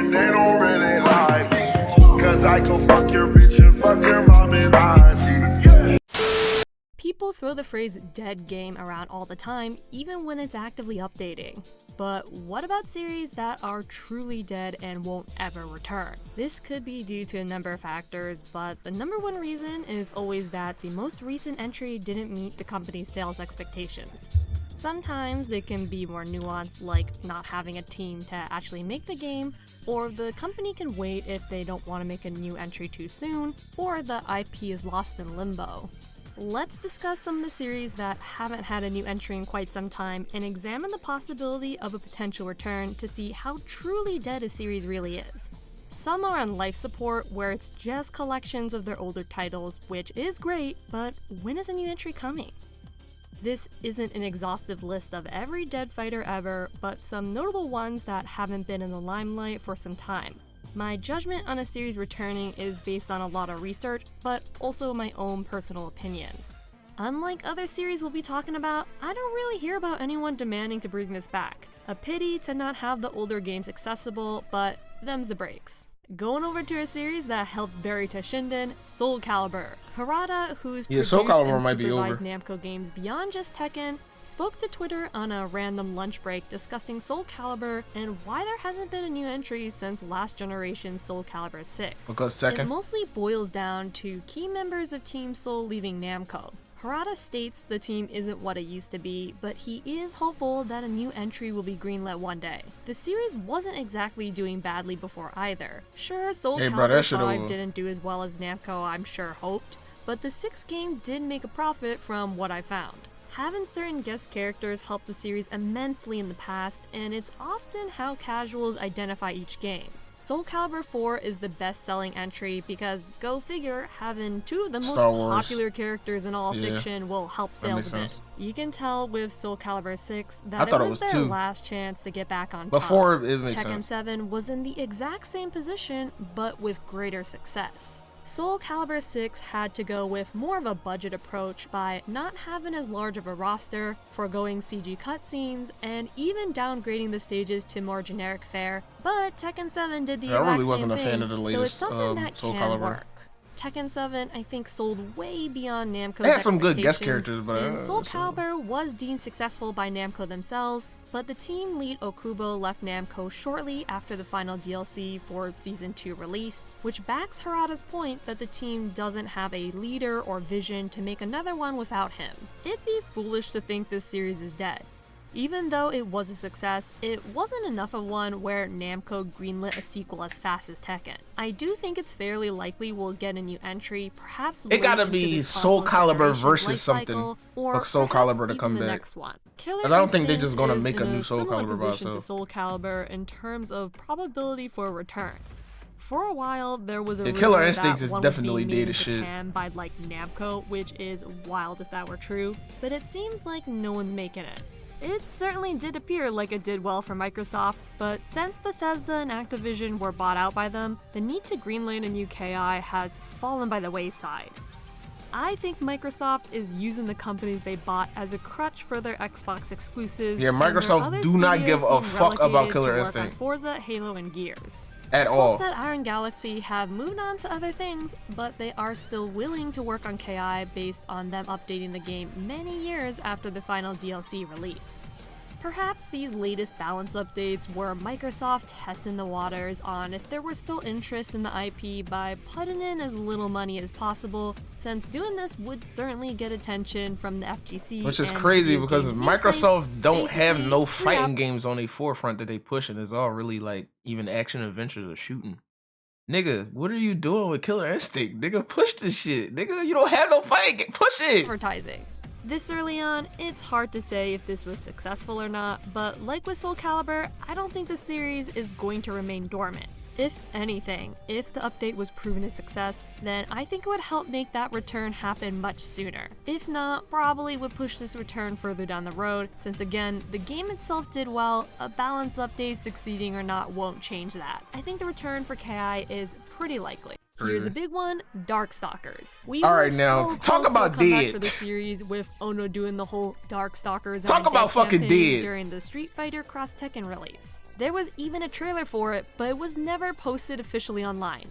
and they don't really like me. Cause I can fuck your bitch and fuck your mom and auntie. People throw the phrase dead game around all the time, even when it's actively updating. But what about series that are truly dead and won't ever return? This could be due to a number of factors, but the number one reason is always that the most recent entry didn't meet the company's sales expectations. Sometimes they can be more nuanced, like not having a team to actually make the game, or the company can wait if they don't want to make a new entry too soon, or the IP is lost in limbo. Let's discuss some of the series that haven't had a new entry in quite some time and examine the possibility of a potential return to see how truly dead a series really is. Some are on life support where it's just collections of their older titles, which is great, but when is a new entry coming? This isn't an exhaustive list of every dead fighter ever, but some notable ones that haven't been in the limelight for some time. My judgment on a series returning is based on a lot of research, but also my own personal opinion. Unlike other series we'll be talking about, I don't really hear about anyone demanding to bring this back. A pity to not have the older games accessible, but them's the breaks. Going over to a series that helped bury Shinden, Soul Calibur. Harada, who's produced Soul Calibur and might be supervised over. Namco games beyond just Tekken, spoke to Twitter on a random lunch break discussing Soul Calibur and why there hasn't been a new entry since last generation's Soul Calibur 6. Because It Tekken. mostly boils down to key members of Team Soul leaving Namco. Harada states the team isn't what it used to be, but he is hopeful that a new entry will be greenlit one day. The series wasn't exactly doing badly before either. Sure, Soul Hey, bro, Calibur that should've- 5 didn't do as well as Namco I'm sure hoped, but the 6th game did make a profit from what I found. Having certain guest characters helped the series immensely in the past, and it's often how casuals identify each game. Soul Calibur 4 is the best-selling entry because, go figure, having two of the most Star Wars. popular characters in all Yeah, fiction will help that sales makes a bit. sense. You can tell with Soul Calibur 6 I that thought it it was was their 2. last chance to get back on top. Before it makes Tekken sense. 7 was in the exact same position, but with greater success. Soul Calibur 6 had to go with more of a budget approach by not having as large of a roster, foregoing CG cutscenes, and even downgrading the stages to more generic fare, but Tekken 7 did the I exact really same wasn't a thing, fan of the so it's latest something that Soul can Calibur. work. Tekken 7, I think, sold way beyond Namco's They had some good guest expectations, characters, but and Soul so- Calibur was deemed successful by Namco themselves, but the team lead Okubo left Namco shortly after the final DLC for Season 2 release, which backs Harada's point that the team doesn't have a leader or vision to make another one without him. It'd be foolish to think this series is dead. Even though it was a success, it wasn't enough of one where Namco greenlit a sequel as fast as Tekken. I do think it's fairly likely we'll get a new entry, perhaps It gotta late into be this Soul console Calibur generation's versus life something cycle, or for Soul perhaps Calibur to even come the back. next one. Killer I don't think they're Instinct just gonna is make a in new Soul similar Calibur by position to itself. Soul Calibur in terms of probability for a return. For a while, there was a Yeah, Killer rumor Instinct that is one was definitely being made dead in as shit. Japan by like Namco, which is wild if that were true, but it seems like no one's making it. It certainly did appear like it did well for Microsoft, but since Bethesda and Activision were bought out by them, the need to greenlight a new KI has fallen by the wayside. I think Microsoft is using the companies they bought as a crutch for their Xbox exclusives. Yeah, and their Microsoft other do not studios give a seem fuck about relegated Killer to work on Instinct. Forza, Halo, and Gears. At all. Folks at Iron Galaxy have moved on to other things, but they are still willing to work on KI based on them updating the game many years after the final DLC released. Perhaps these latest balance updates were Microsoft testing the waters on if there were still interest in the IP by putting in as little money as possible, since doing this would certainly get attention from the FGC. Which is and crazy video because games news Microsoft sites. don't have Basically, no free fighting up. games on their forefront that they pushing. It's all really like even action adventures or shooting. Nigga, what are you doing with Killer Instinct? Nigga, push this shit. Nigga, you don't have no fighting game. Push it. Advertising. This early on, it's hard to say if this was successful or not, but like with Soul Calibur, I don't think the series is going to remain dormant. If anything, if the update was proven a success, then I think it would help make that return happen much sooner. If not, probably would push this return further down the road, since again, the game itself did well, a balance update succeeding or not won't change that. I think the return for KI is pretty likely. Here's a big one, Darkstalkers. We All were right, now, so talk close about to a comeback dead. for the series with Ono doing the whole Darkstalkers Talk are about dead fucking campaign dead. during the Street Fighter Cross Tekken release. There was even a trailer for it, but it was never posted officially online.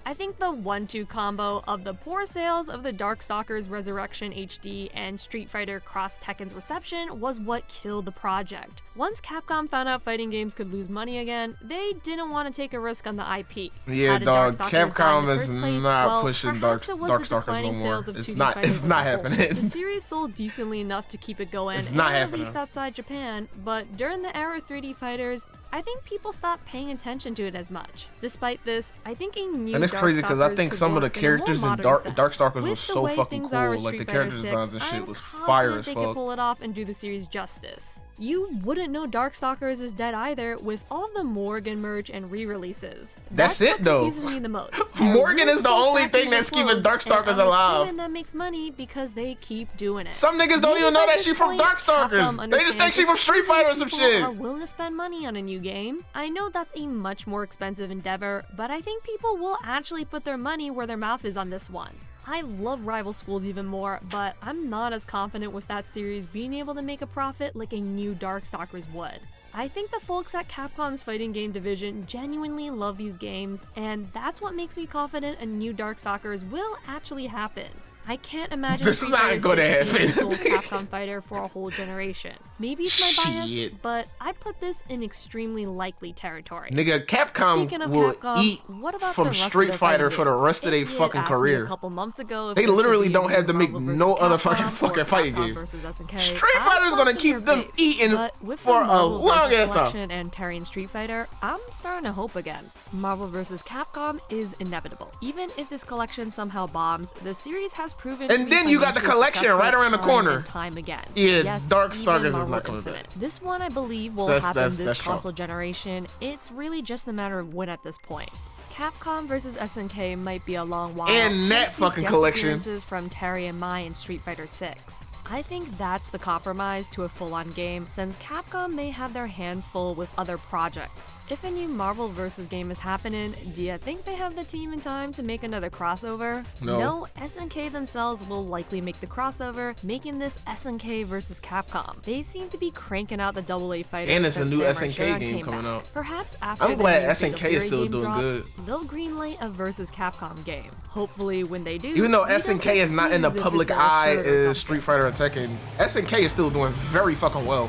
I think the 1-2 combo of the poor sales of the Darkstalkers Resurrection HD and Street Fighter Cross Tekken's reception was what killed the project. Once Capcom found out fighting games could lose money again, they didn't want to take a risk on the IP. Yeah, How did dog. Darkstalkers die in Capcom the is first place? not Well, pushing perhaps it was the Darkstalkers no declining more. sales of It's 2D not. fighters It's as a not whole. happening. The series sold decently enough to keep it going It's and not released happening. outside Japan, but during the era of 3D fighters, I think people stopped paying attention to it as much. Despite this, I think a new And it's crazy because I Darkstalkers think could some of the work in a more characters in modern sense. Darkstalkers With was the so way fucking things cool. are with Like the Street character Fighter designs 6, and shit I'm was fire confident as they could fuck. pull it off and do the series justice. You wouldn't know Darkstalkers is dead either with all the Morgan merch and re-releases. That's what it, though. confuses me the most. Morgan They're is the really only so thing that's factories keeping and clothes, Darkstalkers and I'm alive. assuming that makes money because they keep doing it. Some niggas don't Maybe even know at that this she from point, Darkstalkers. Capcom They just think she from understands Street Fighter or some people shit. are willing to spend money on a new game. I know that's a much more expensive endeavor, but I think people will actually put their money where their mouth is on this one. I love Rival Schools even more, but I'm not as confident with that series being able to make a profit like a new Darkstalkers would. I think the folks at Capcom's fighting game division genuinely love these games, and that's what makes me confident a new Darkstalkers will actually happen. I can't imagine This is Street not Fighter gonna 6 being the happen. sole Capcom fighter for a whole generation. Maybe it's my bias, Shit. but I put this in extremely likely territory. Nigga, Speaking Capcom of will Capcom, eat what about the from rest of Street their Fighter fighting for the games? rest of their If you had fucking asked me career. a couple months ago if They there could literally be don't a have to make Marvel no vs. other Capcom fucking or fucking fighting Capcom games. versus SNK, Street I'd Fighter's love gonna to keep hear them face. eating But with for the a Marvel long vs. ass time. Collection and Terry Street Fighter, I'm starting to hope again. Marvel vs. Capcom is inevitable. Even if this collection somehow bombs, the series has proven And to then be you got the financially collection right successful around the time corner. and time again. Yeah, Yes, Darkstalkers even is Marvel not coming Infinite. back. This one I believe will So happen this that's console generation. It's really just a matter of when at this point. Capcom vs SNK might be a long while. And that plus these fucking guest collection. appearances from Terry and Mai in Street Fighter 6. I think that's the compromise to a full-on game, since Capcom may have their hands full with other projects. If a new Marvel vs. game is happening, do you think they have the team in time to make another crossover? No. SNK themselves will likely make the crossover, making this SNK vs. Capcom. They seem to be cranking out the AA fighters. And it's a since new Samurai SNK Shodown game came coming back. out. Perhaps after I'm the glad new Fatal SNK is Fury still game doing drops, good. they'll greenlight a vs. Capcom game. Hopefully when they do, Even though we don't SNK get is not in the confused if public it's a eye shirt or as something. Street Fighter and Tekken, SNK is still doing very fucking well.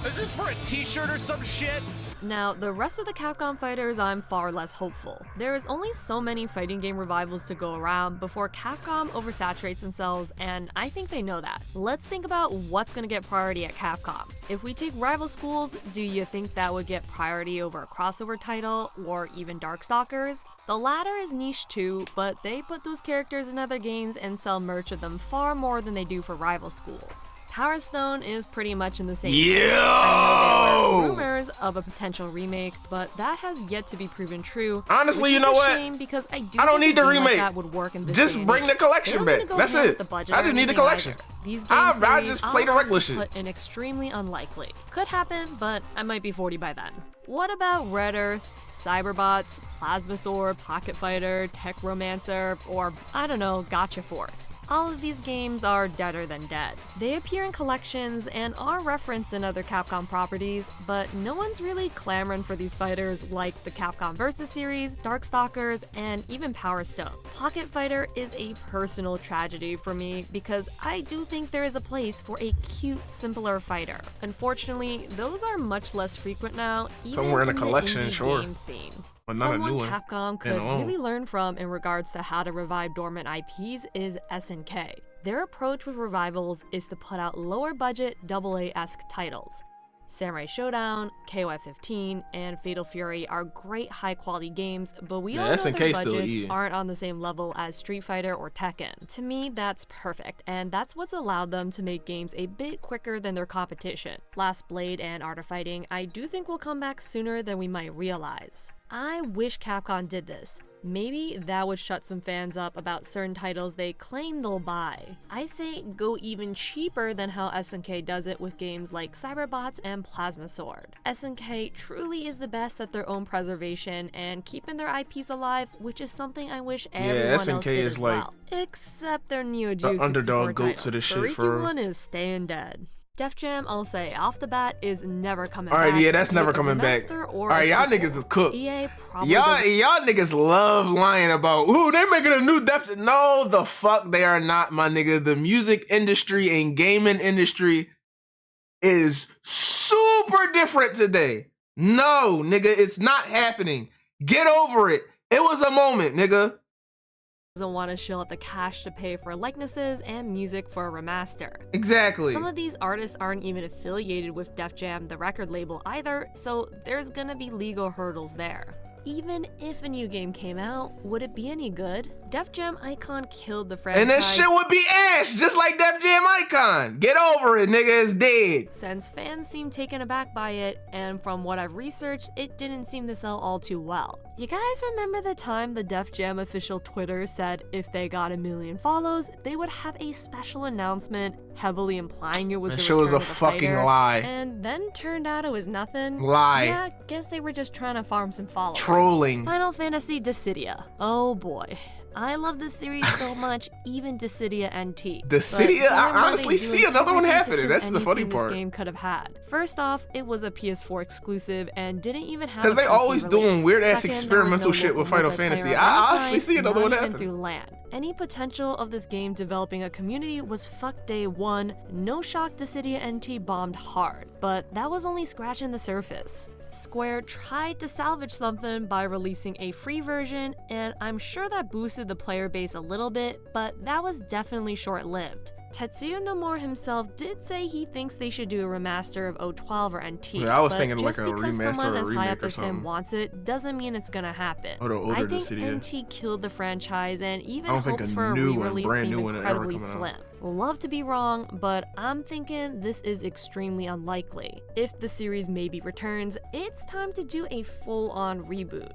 Is this for a t-shirt or some shit? Now, the rest of the Capcom fighters, I'm far less hopeful. There is only so many fighting game revivals to go around before Capcom oversaturates themselves, and I think they know that. Let's think about what's gonna get priority at Capcom. If we take Rival Schools, do you think that would get priority over a crossover title, or even Darkstalkers? The latter is niche too, but they put those characters in other games and sell merch of them far more than they do for Rival Schools. Power Stone is pretty much in the same vein. I know there were rumors of a potential remake, but that has yet to be proven true. Honestly, which you is know a what? shame because I don't think need a the game like remake. that would work in this Just day and bring the age. collection They don't back. need to go That's ham with it. the budget I or just need the anything collection. either. These I'd game rather series, just play the I'll regular shit. put in extremely unlikely. Could happen, but I might be 40 by then. What about Red Earth, Cyberbots, Plasmasaur, Pocket Fighter, Tech Romancer, or I don't know, Gotcha Force? All of these games are deader than dead. They appear in collections and are referenced in other Capcom properties, but no one's really clamoring for these fighters like the Capcom Vs series, Darkstalkers, and even Power Stone. Pocket Fighter is a personal tragedy for me because I do think there is a place for a cute, simpler fighter. Unfortunately, those are much less frequent now, even Somewhere in a the collection, indie sure. game scene. But not a Someone new one. Capcom could Standalone. really learn from in regards to how to revive dormant IPs is SNK. Their approach with revivals is to put out lower budget AA-esque titles. Samurai Shodown, KOF-15, and Fatal Fury are great high quality games, but we Yeah, all know SNK their still budgets eating. aren't on the same level as Street Fighter or Tekken. To me, that's perfect, and that's what's allowed them to make games a bit quicker than their competition. Last Blade and Art of Fighting I do think will come back sooner than we might realize. I wish Capcom did this. Maybe that would shut some fans up about certain titles they claim they'll buy. I say go even cheaper than how SNK does it with games like Cyberbots and Plasma Sword. SNK truly is the best at their own preservation and keeping their IPs alive, which is something I wish everyone else SNK did is as like well. Except their Neo Geo the underdog 64 goat to this shit titles. for real. 1 is staying dead. Def Jam, I'll say off the bat, is never coming All back. right, yeah, that's never With a coming back. remaster All or right, a y'all sequel. niggas is cooked. EA probably Y'all doesn't- niggas love lying about, ooh, they making a new Def. No, the fuck they are not, my nigga. The music industry and gaming industry is super different today. No, nigga, it's not happening. Get over it. It was a moment, nigga. doesn't want to shell out the cash to pay for likenesses and music for a remaster. Exactly. Some of these artists aren't even affiliated with Def Jam, the record label, either, so there's gonna be legal hurdles there. Even if a new game came out, would it be any good? Def Jam Icon killed the franchise. And that shit would be ash, just like Def Jam Icon. Get over it, nigga, it's dead. Since fans seem taken aback by it, and from what I've researched, it didn't seem to sell all too well. You guys remember the time the Def Jam official Twitter said if they got 1 million follows, they would have a special announcement, heavily implying it was That the shit was return a of the fucking fighter, lie. and then turned out it was nothing? Lie. Yeah, guess they were just trying to farm some followers. Trolling. Final Fantasy Dissidia. Oh boy. I love this series so much, even Dissidia NT. Dissidia? But I damn, were honestly they see doing another one everything to happening. kill That's the any funny scene part. This game could have had. First off, it was a PS4 exclusive and didn't even have. Because a they PC always doing release. weird-ass Second, there was experimental no shit with local Final multiplayer Fantasy. of I any honestly kind, see another not one even happening. through LAN. Any potential of this game developing a community was fucked day one. No shock Dissidia NT bombed hard, but that was only scratching the surface. Square tried to salvage something by releasing a free version, and I'm sure that boosted the player base a little bit, but that was definitely short-lived. Tetsuya Nomura himself did say he thinks they should do a remaster of 012 or NT. Yeah, I was but thinking like just a because remaster someone or a as high remake up or as him something. wants it doesn't mean it's gonna happen. Or the older I think Dissidia. NT killed the franchise, and even I don't think hopes a for a new one, re-release brand seem new one ever incredibly coming slim. out. Love to be wrong, but I'm thinking this is extremely unlikely. If the series maybe returns, it's time to do a full-on reboot.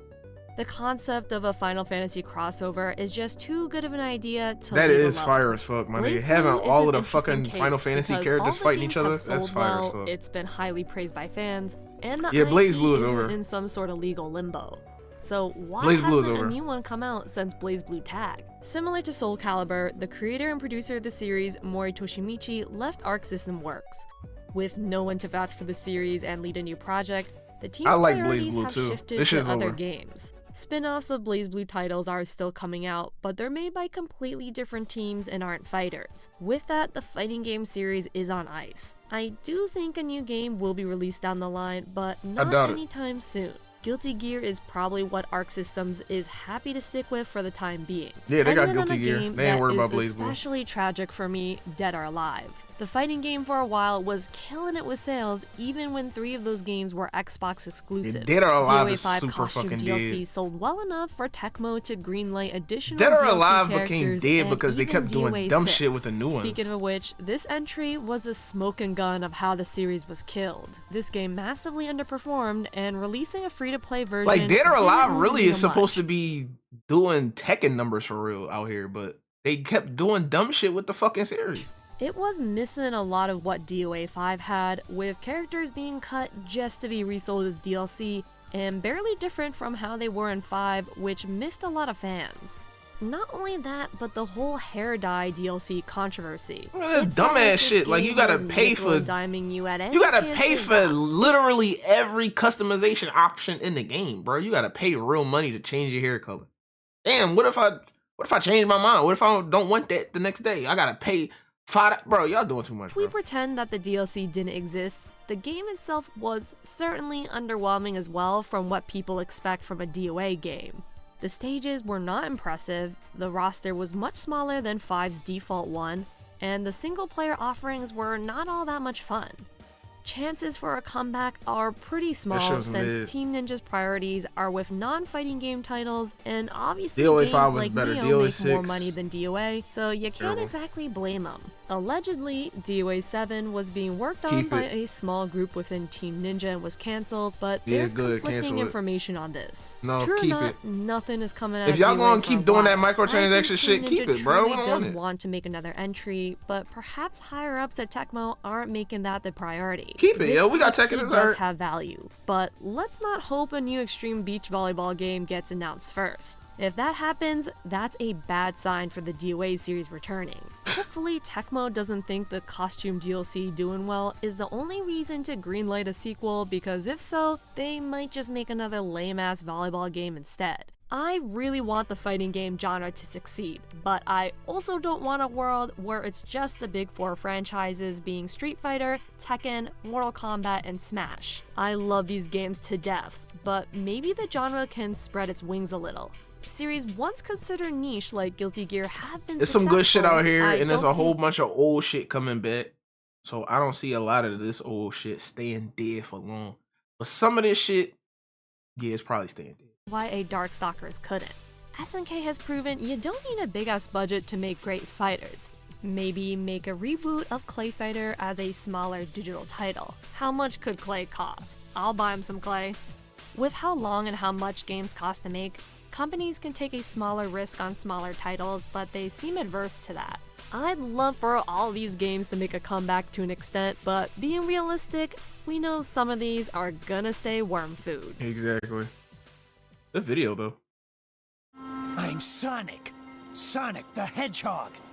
The concept of a Final Fantasy crossover is just too good of an idea to That leave is alone. fire as fuck, my nigga. Blaze Having Blue is all an of the interesting fucking Final case Fantasy because characters all the fighting games each other, have that's sold fire as well, fuck. it's been highly praised by fans, and the Yeah, Blaze IP Blue is isn't over. in some sort of legal limbo. So why Blaze Blue is hasn't over. a new one come out since Blaze Blue Tag? Similar to Soul Calibur, the creator and producer of the series, Mori Toshimichi, left Arc System Works. With no one to vouch for the series and lead a new project, the team's I like Blaze priorities Blue have too. shifted This to shit's other over. games. Spin-offs of Blaze Blue titles are still coming out, but they're made by completely different teams and aren't fighters. With that, the fighting game series is on ice. I do think a new game will be released down the line, but not doubt it. anytime soon. Guilty Gear is probably what Arc Systems is happy to stick with for the time being. Yeah, they got And then on Guilty a Gear. game They ain't that worried is about Blaze Blue. especially tragic for me, Dead or Alive. The fighting game for a while was killing it with sales, even when 3 of those games were Xbox exclusives. Dead or Alive DOA is 5 super costume fucking DLC dead. sold well enough for Tecmo to greenlight additional Dead or DLC Alive became characters dead and because they even kept doing DOA dumb 6. shit with the new ones. Speaking of which, this entry was a smoke and gun of how the series was killed. This game massively underperformed, and releasing a free-to-play version Like, Dead or didn't Alive move really the is supposed much. to be doing Tekken numbers for real out here, but they kept doing dumb shit with the fucking series. It was missing a lot of what DOA 5 had, with characters being cut just to be resold as DLC, and barely different from how they were in 5, which miffed a lot of fans. Not only that, but the whole hair dye DLC controversy. Well, that It felt dumbass this shit, like, you game gotta was pay for- nickel-diming you at any You gotta chance pay they for got. literally every customization option in the game, bro. You gotta pay real money to change your hair color. Damn, what if I change my mind? What if I don't want that the next day? I gotta pay bro, y'all doing too much, If we bro. pretend that the DLC didn't exist, the game itself was certainly underwhelming as well from what people expect from a DOA game. The stages were not impressive, the roster was much smaller than 5's default one, and the single-player offerings were not all that much fun. Chances for a comeback are pretty small shit's since mid. Team Ninja's priorities are with non-fighting game titles, and obviously DOA games 5 was like better. Neo DOA make more 6, money than DOA, so you can't terrible. exactly blame them. Allegedly, DOA 7 was being worked on Keep by it. a small group within Team Ninja and was cancelled, but Yeah, there's good, conflicting cancel it. information on this. No, True keep or not, it. nothing is coming out If of y'all DOA gonna for keep a doing that while. microtransaction I think shit, Team keep Ninja it, bro. We truly don't does want it. want to make another entry, but perhaps higher ups at Tecmo aren't making that the priority. Keep it, This yo. We got IP Tekken does dessert. have value, but let's not hope a new extreme beach volleyball game gets announced first. If that happens, that's a bad sign for the DOA series returning. Hopefully, Tecmo doesn't think the costume DLC doing well is the only reason to greenlight a sequel, because if so, they might just make another lame-ass volleyball game instead. I really want the fighting game genre to succeed, but I also don't want a world where it's just the big four franchises being Street Fighter, Tekken, Mortal Kombat, and Smash. I love these games to death, but maybe the genre can spread its wings a little. Series once considered niche like Guilty Gear have been There's some good shit successful. out here, I and there's a don't whole see bunch of old shit coming back. So I don't see a lot of this old shit staying dead for long. But some of this shit, yeah, it's probably staying dead. why a Darkstalkers couldn't. SNK has proven you don't need a big-ass budget to make great fighters. Maybe make a reboot of Clay Fighter as a smaller digital title. How much could Clay cost? I'll buy him some Clay. With how long and how much games cost to make, companies can take a smaller risk on smaller titles, but they seem adverse to that. I'd love for all these games to make a comeback to an extent, but being realistic, we know some of these are gonna stay worm food. Exactly. The video though. I'm Sonic. Sonic the Hedgehog.